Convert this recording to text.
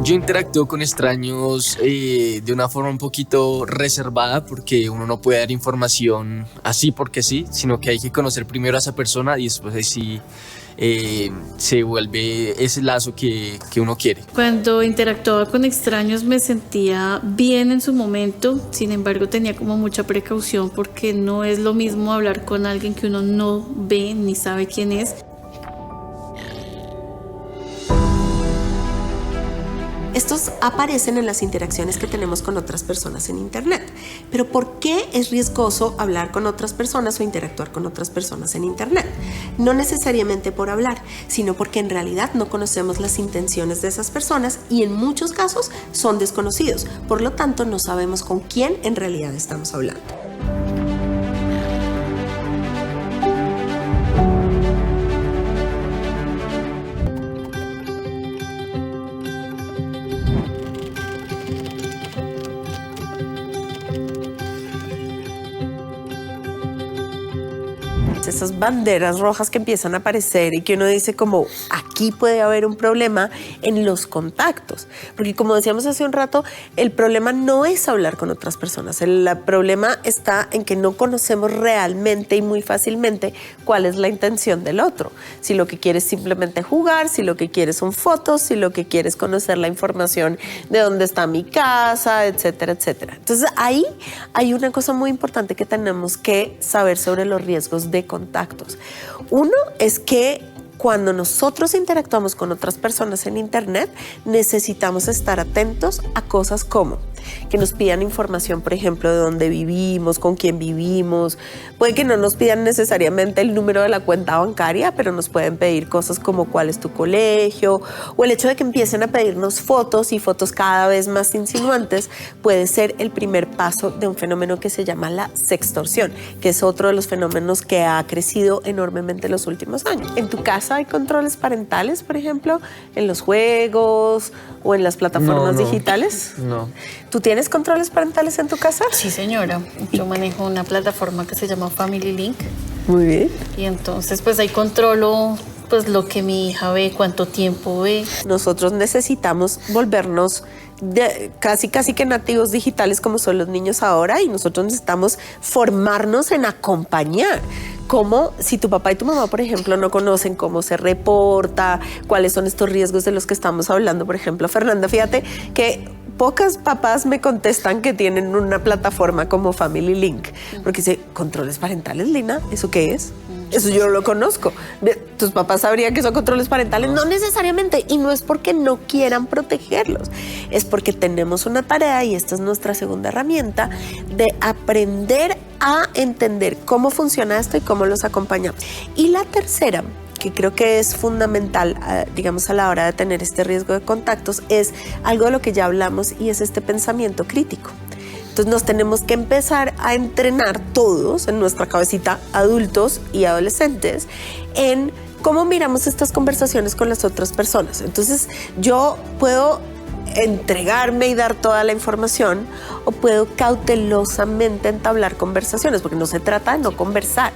Yo interactúo con extraños de una forma un poquito reservada porque uno no puede dar información así porque sí, sino que hay que conocer primero a esa persona y después ahí sí se vuelve ese lazo que uno quiere. Cuando interactuaba con extraños me sentía bien en su momento, sin embargo tenía como mucha precaución porque no es lo mismo hablar con alguien que uno no ve ni sabe quién es. Estos aparecen en las interacciones que tenemos con otras personas en Internet. Pero ¿por qué es riesgoso hablar con otras personas o interactuar con otras personas en Internet? No necesariamente por hablar, sino porque en realidad no conocemos las intenciones de esas personas y en muchos casos son desconocidos. Por lo tanto, no sabemos con quién en realidad estamos hablando. Esas banderas rojas que empiezan a aparecer y que uno dice como aquí puede haber un problema en los contactos, porque como decíamos hace un rato, el problema no es hablar con otras personas, el problema está en que no conocemos realmente y muy fácilmente cuál es la intención del otro, si lo que quiere es simplemente jugar, si lo que quiere son fotos, si lo que quiere es conocer la información de dónde está mi casa, etcétera, etcétera. Entonces ahí hay una cosa muy importante que tenemos que saber sobre los riesgos de contactos. Uno es que cuando nosotros interactuamos con otras personas en Internet, necesitamos estar atentos a cosas como que nos pidan información, por ejemplo, de dónde vivimos, con quién vivimos. Puede que no nos pidan necesariamente el número de la cuenta bancaria, pero nos pueden pedir cosas como cuál es tu colegio, o el hecho de que empiecen a pedirnos fotos y fotos cada vez más insinuantes puede ser el primer paso de un fenómeno que se llama la sextorsión, que es otro de los fenómenos que ha crecido enormemente en los últimos años. ¿En tu casa hay controles parentales, por ejemplo, en los juegos o en las plataformas digitales? No. ¿Tú tienes controles parentales en tu casa? Sí, señora. Yo manejo una plataforma que se llama Family Link. Muy bien. Y entonces pues ahí controlo pues lo que mi hija ve, cuánto tiempo ve. Nosotros necesitamos volvernos casi que nativos digitales como son los niños ahora y nosotros necesitamos formarnos en acompañar. Como si tu papá y tu mamá, por ejemplo, no conocen cómo se reporta, cuáles son estos riesgos de los que estamos hablando. Por ejemplo, Fernanda, fíjate que pocas papás me contestan que tienen una plataforma como Family Link, porque dice, ¿controles parentales, Lina? ¿Eso qué es? Eso yo no lo conozco. ¿Tus papás sabrían que son controles parentales? No necesariamente, y no es porque no quieran protegerlos, es porque tenemos una tarea, y esta es nuestra segunda herramienta, de aprender a entender cómo funciona esto y cómo los acompañamos. Y la tercera, que creo que es fundamental, digamos, a la hora de tener este riesgo de contactos, es algo de lo que ya hablamos y es este pensamiento crítico. Entonces nos tenemos que empezar a entrenar todos en nuestra cabecita, adultos y adolescentes, en cómo miramos estas conversaciones con las otras personas. Entonces yo puedo entregarme y dar toda la información o puedo cautelosamente entablar conversaciones, porque no se trata de no conversar.